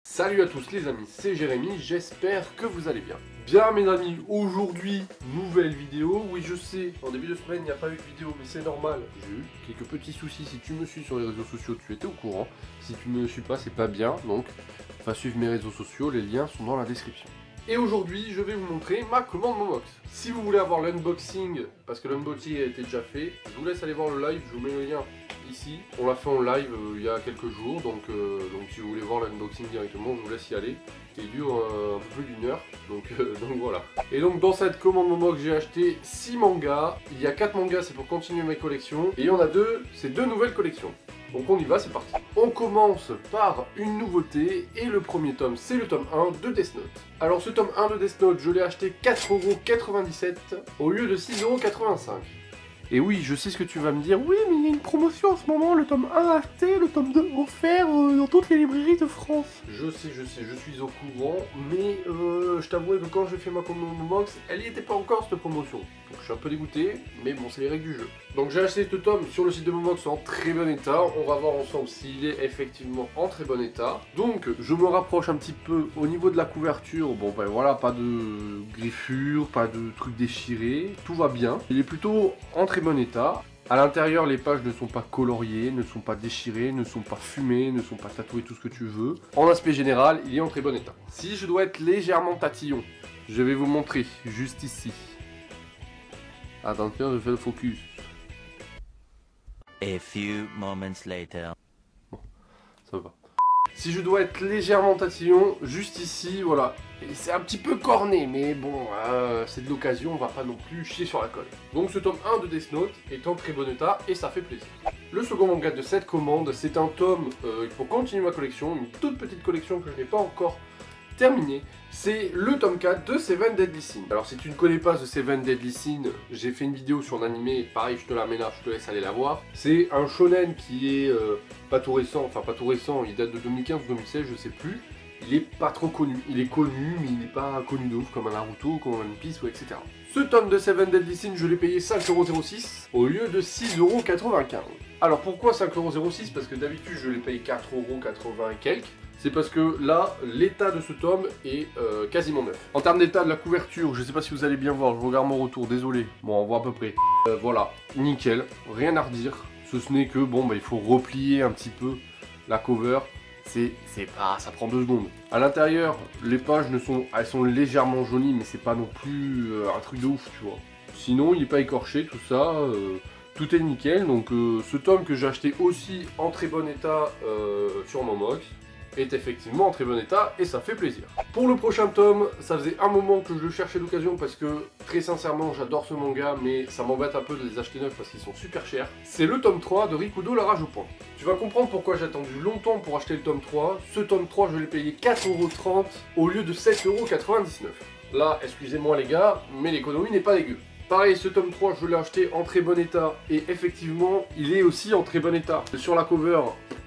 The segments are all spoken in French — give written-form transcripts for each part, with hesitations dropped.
Salut à tous les amis, c'est Jérémy, j'espère que vous allez bien. Bien mes amis, aujourd'hui, nouvelle vidéo. Oui je sais, en début de semaine il n'y a pas eu de vidéo, mais c'est normal. J'ai eu quelques petits soucis, si tu me suis sur les réseaux sociaux, tu étais au courant. Si tu me suis pas, c'est pas bien, donc va suivre mes réseaux sociaux, les liens sont dans la description. Et aujourd'hui, je vais vous montrer ma commande Momox. Si vous voulez avoir l'unboxing, parce que l'unboxing a été déjà fait, je vous laisse aller voir le live, je vous mets le lien ici. On l'a fait en live il y a quelques jours, donc si vous voulez voir l'unboxing directement, je vous laisse y aller. Il dure un peu plus d'1 heure, donc voilà. Et donc dans cette commande Momox, j'ai acheté 6 mangas. Il y a 4 mangas, c'est pour continuer mes collections. Et il y en a 2, c'est 2 nouvelles collections. Donc on y va, c'est parti. On commence par une nouveauté, et le premier tome, c'est le tome 1 de Death Note. Alors ce tome 1 de Death Note, je l'ai acheté 4,97€ au lieu de 6,85€. Et oui, je sais ce que tu vas me dire, oui mais il y a une promotion en ce moment, le tome 1 acheté, le tome 2 offert dans toutes les librairies de France. Je sais, je suis au courant, mais je t'avoue que quand j'ai fait ma commande Momox, elle n'y était pas encore cette promotion. Donc je suis un peu dégoûté, mais bon c'est les règles du jeu. Donc j'ai acheté ce tome sur le site de Momox en très bon état, on va voir ensemble s'il est effectivement en très bon état. Donc je me rapproche un petit peu au niveau de la couverture, bon ben voilà, pas de griffures, pas de trucs déchirés, tout va bien. Il est plutôt en très bon état. À l'intérieur, les pages ne sont pas coloriées, ne sont pas déchirées, ne sont pas fumées, ne sont pas tatouées, tout ce que tu veux. En aspect général, il est en très bon état. Si je dois être légèrement tatillon, je vais vous montrer juste ici. Attention, je fais le focus. A few moments later. Bon, ça va. Si je dois être légèrement tatillon, juste ici, voilà. C'est un petit peu corné, mais bon, c'est de l'occasion, on va pas non plus chier sur la colle. Donc ce tome 1 de Death Note est en très bon état et ça fait plaisir. Le second manga de cette commande, c'est un tome pour continuer ma collection, une toute petite collection que je n'ai pas encore terminée. C'est le tome 4 de Seven Deadly Sins. Alors si tu ne connais pas The Seven Deadly Sins, j'ai fait une vidéo sur l'animé, pareil je te la mets là, je te laisse aller la voir. C'est un shonen qui est pas tout récent, enfin pas tout récent, il date de 2015 ou 2016, je sais plus. Il est pas trop connu, il est connu mais il n'est pas connu de ouf comme un Naruto, comme un One Piece ou etc. Ce tome de Seven Deadly Sins, je l'ai payé 5,06€ au lieu de 6,95€. Alors pourquoi 5,06€? Parce que d'habitude je l'ai payé 4,80€ et quelques. C'est parce que là, l'état de ce tome est quasiment neuf. En termes d'état de la couverture, je sais pas si vous allez bien voir, je regarde mon retour, désolé. Bon, on voit à peu près. Voilà, nickel, rien à redire. Ce n'est que, bon, bah, il faut replier un petit peu la cover. C'est pas, ça prend 2 secondes. À l'intérieur, les pages elles sont légèrement jaunies, mais c'est pas non plus un truc de ouf, tu vois. Sinon, il n'est pas écorché, tout ça. Tout est nickel. Donc, ce tome que j'ai acheté aussi en très bon état sur Momox est effectivement en très bon état et ça fait plaisir. Pour le prochain tome, ça faisait un moment que je le cherchais d'occasion parce que très sincèrement j'adore ce manga mais ça m'embête un peu de les acheter neufs parce qu'ils sont super chers. C'est le tome 3 de Rikudo la rage au point. Tu vas comprendre pourquoi j'ai attendu longtemps pour acheter le tome 3. Ce tome 3 je l'ai payé 4,30€ au lieu de 7,99€. Là, excusez-moi les gars, mais l'économie n'est pas dégueu. Pareil, ce tome 3, je l'ai acheté en très bon état, et effectivement, il est aussi en très bon état. Sur la cover,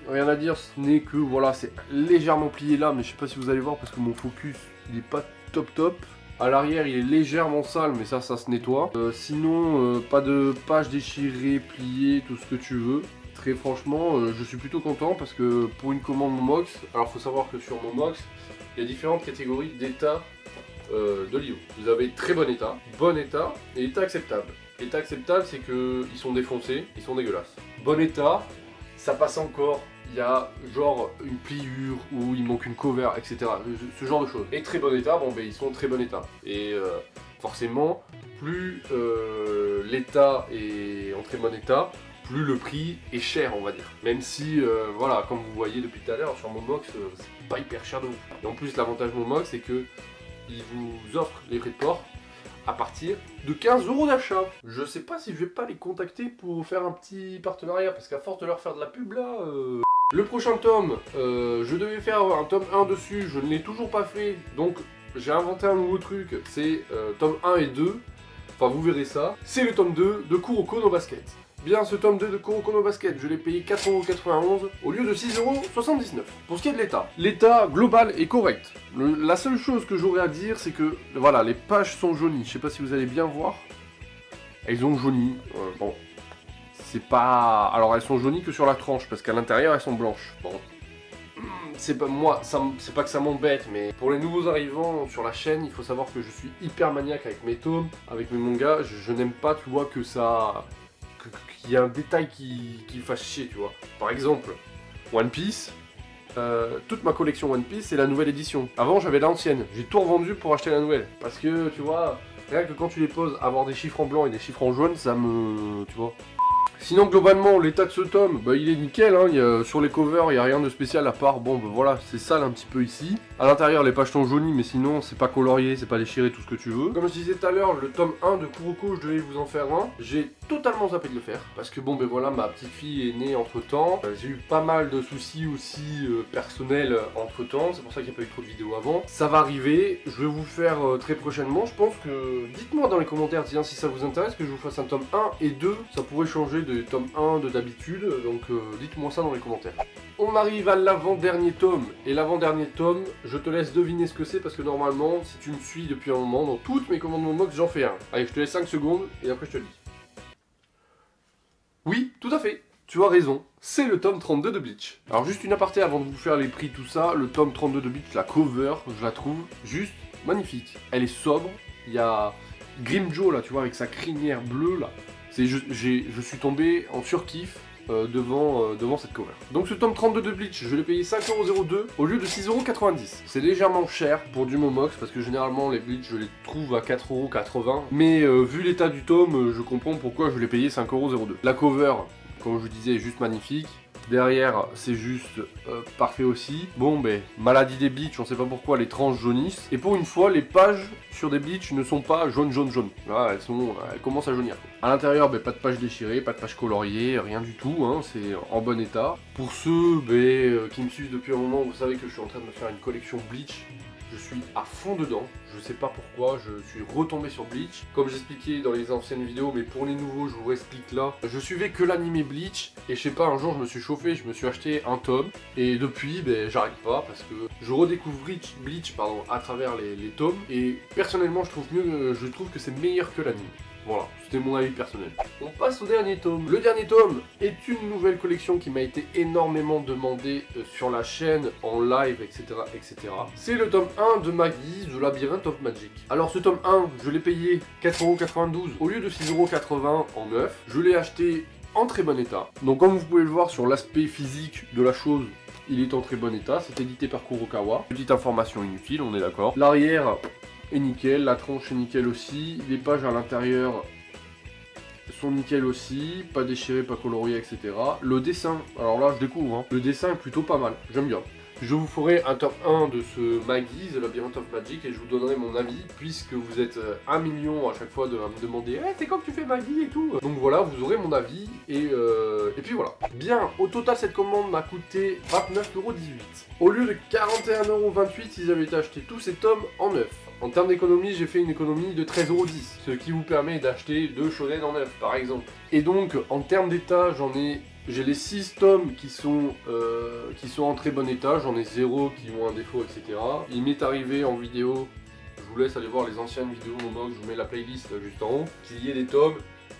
rien à dire, ce n'est que, voilà, c'est légèrement plié là, mais je sais pas si vous allez voir, parce que mon focus, il est pas top. À l'arrière, il est légèrement sale, mais ça se nettoie. Sinon, pas de pages déchirées, pliées, tout ce que tu veux. Très franchement, je suis plutôt content, parce que pour une commande Momox, alors faut savoir que sur Momox, il y a différentes catégories d'état de livres. Vous avez très bon état et état acceptable. État acceptable, c'est que ils sont défoncés, ils sont dégueulasses. Bon état, ça passe encore, il y a genre une pliure ou il manque une cover, etc. Ce genre de choses. Et très bon état, bon ben ils sont en très bon état. Et forcément, plus l'état est en très bon état, plus le prix est cher, on va dire. Même si, voilà, comme vous voyez depuis tout à l'heure, sur Momox, c'est pas hyper cher de ouf. Et en plus, l'avantage Momox, c'est que ils vous offrent les frais de port à partir de 15€ d'achat. Je sais pas si je vais pas les contacter pour faire un petit partenariat, parce qu'à force de leur faire de la pub là... Le prochain tome, je devais faire un tome 1 dessus, je ne l'ai toujours pas fait, donc j'ai inventé un nouveau truc, c'est tome 1 et 2, enfin vous verrez ça, c'est le tome 2 de Kuroko no Basket. Bien, ce tome 2 de Kuroko no Basket, je l'ai payé 4,91€ au lieu de 6,79€. Pour ce qui est de l'état global est correct. La seule chose que j'aurais à dire, c'est que, voilà, les pages sont jaunies. Je sais pas si vous allez bien voir. Elles ont jauni. Bon, c'est pas... Alors, elles sont jaunies que sur la tranche, parce qu'à l'intérieur, elles sont blanches. Bon. c'est pas moi, c'est pas que ça m'embête, mais pour les nouveaux arrivants sur la chaîne, il faut savoir que je suis hyper maniaque avec mes tomes, avec mes mangas. Je n'aime pas, tu vois, que ça, qu'il y ait un détail qui fasse chier, tu vois. Par exemple, One Piece. Toute ma collection One Piece, c'est la nouvelle édition. Avant, j'avais l'ancienne. J'ai tout revendu pour acheter la nouvelle. Parce que, tu vois, rien que quand tu les poses, avoir des chiffres en blanc et des chiffres en jaune, ça me... tu vois. Sinon, globalement, l'état de ce tome, bah, il est nickel, hein. Sur les covers, il n'y a rien de spécial à part, bon, bah, voilà, c'est sale un petit peu ici. À l'intérieur, les pages sont jaunies, mais sinon, c'est pas colorié, c'est pas déchiré, tout ce que tu veux. Comme je disais tout à l'heure, le tome 1 de Kuroko, je devais vous en faire un. J'ai totalement zappé de le faire, parce que bon, ben voilà, ma petite fille est née entre-temps. J'ai eu pas mal de soucis aussi personnels entre-temps, c'est pour ça qu'il n'y a pas eu trop de vidéos avant. Ça va arriver, je vais vous faire très prochainement, je pense que... Dites-moi dans les commentaires, tiens, si ça vous intéresse, que je vous fasse un tome 1 et 2, ça pourrait changer de tome 1 de d'habitude, donc dites-moi ça dans les commentaires. On arrive à l'avant-dernier tome, et l'avant-dernier tome, je te laisse deviner ce que c'est, parce que normalement, si tu me suis depuis un moment, dans toutes mes commandes Momox, j'en fais un. Allez, je te laisse 5 secondes, et après je te le dis. Oui, tout à fait, tu as raison, c'est le tome 32 de Bleach. Alors juste une aparté avant de vous faire les prix, tout ça, le tome 32 de Bleach, la cover, je la trouve juste magnifique. Elle est sobre, il y a Grimmjow là, tu vois, avec sa crinière bleue là. Je suis tombé en surkiff devant cette cover. Donc ce tome 32 de Bleach, je l'ai payé 5,02€ au lieu de 6,90€. C'est légèrement cher pour du Momox parce que généralement les Bleach je les trouve à 4,80€. Mais vu l'état du tome, je comprends pourquoi je l'ai payé 5,02€. La cover, comme je vous disais, est juste magnifique. Derrière, c'est juste parfait aussi. Bon, ben, maladie des Bleach, on sait pas pourquoi les tranches jaunissent. Et pour une fois, les pages sur des Bleach ne sont pas jaune. Là, elles commencent à jaunir. À l'intérieur, ben, pas de pages déchirées, pas de pages coloriées, rien du tout, hein, c'est en bon état. Pour ceux qui me suivent depuis un moment, vous savez que je suis en train de me faire une collection Bleach. Je suis à fond dedans, je sais pas pourquoi, je suis retombé sur Bleach. Comme j'expliquais dans les anciennes vidéos, mais pour les nouveaux, je vous explique là. Je suivais que l'animé Bleach, et je sais pas, un jour je me suis chauffé, je me suis acheté un tome. Et depuis, ben, j'arrête pas, parce que je redécouvre Bleach à travers les tomes. Et personnellement, je trouve que c'est meilleur que l'anime. Voilà, c'était mon avis personnel. On passe au dernier tome. Le dernier tome est une nouvelle collection qui m'a été énormément demandée sur la chaîne, en live, etc. etc. C'est le tome 1 de Maggie, The Labyrinth of Magic. Alors ce tome 1, je l'ai payé 4,92€ au lieu de 6,80€ en neuf. Je l'ai acheté en très bon état. Donc comme vous pouvez le voir sur l'aspect physique de la chose, il est en très bon état. C'est édité par Kurokawa. Petite information inutile, on est d'accord. L'arrière est nickel, la tronche est nickel aussi, les pages à l'intérieur sont nickel aussi, pas déchirées, pas coloriées, etc. Le dessin, alors là je découvre, hein. Le dessin est plutôt pas mal, j'aime bien. Je vous ferai un top 1 de ce Maggie, The Labyrinth of Magic, et je vous donnerai mon avis, puisque vous êtes 1 million à chaque fois de me demander hey, c'est quand que tu fais Maggie et tout. Donc voilà, vous aurez mon avis, et puis voilà. Bien, au total cette commande m'a coûté 29,18€. Au lieu de 41,28€, si j'avais été acheté tous ces tomes en neuf. En termes d'économie, j'ai fait une économie de 13,10€, ce qui vous permet d'acheter 2 shonen en neuf, par exemple. Et donc, en termes d'état, j'ai les 6 tomes qui sont en très bon état, j'en ai 0 qui ont un défaut, etc. Il m'est arrivé en vidéo, je vous laisse aller voir les anciennes vidéos Momox, je vous mets la playlist juste en haut, qu'il y ait des tomes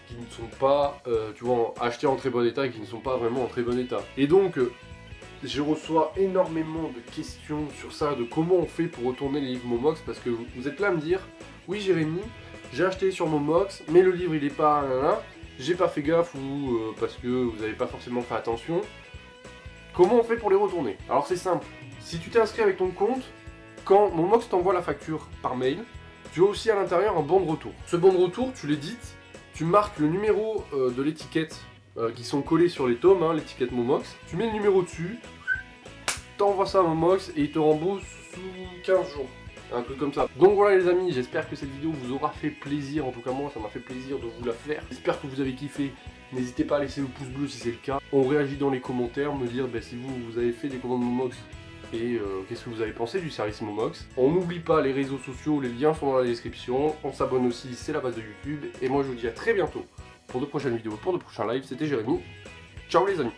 qui ne sont pas, tu vois, achetés en très bon état et qui ne sont pas vraiment en très bon état. Et donc, je reçois énormément de questions sur ça, de comment on fait pour retourner les livres Momox, parce que vous êtes là à me dire, oui Jérémy, j'ai acheté sur Momox, mais le livre il est pas là, j'ai pas fait gaffe ou parce que vous n'avez pas forcément fait attention. Comment on fait pour les retourner? Alors c'est simple, si tu t'es inscrit avec ton compte, quand Momox t'envoie la facture par mail, tu as aussi à l'intérieur un bon de retour. Ce bon de retour, tu l'édites, tu marques le numéro de l'étiquette qui sont collés sur les tomes, hein, l'étiquette Momox. Tu mets le numéro dessus, t'envoies ça à Momox et il te rembourse sous 15 jours. Un truc comme ça. Donc voilà les amis, j'espère que cette vidéo vous aura fait plaisir. En tout cas moi, ça m'a fait plaisir de vous la faire. J'espère que vous avez kiffé. N'hésitez pas à laisser le pouce bleu si c'est le cas. On réagit dans les commentaires, me dire si vous avez fait des commandes Momox et qu'est-ce que vous avez pensé du service Momox. On n'oublie pas les réseaux sociaux, les liens sont dans la description. On s'abonne aussi, c'est la base de YouTube. Et moi je vous dis à très bientôt pour de prochaines vidéos, pour de prochains lives. C'était Jérémy. Ciao les amis.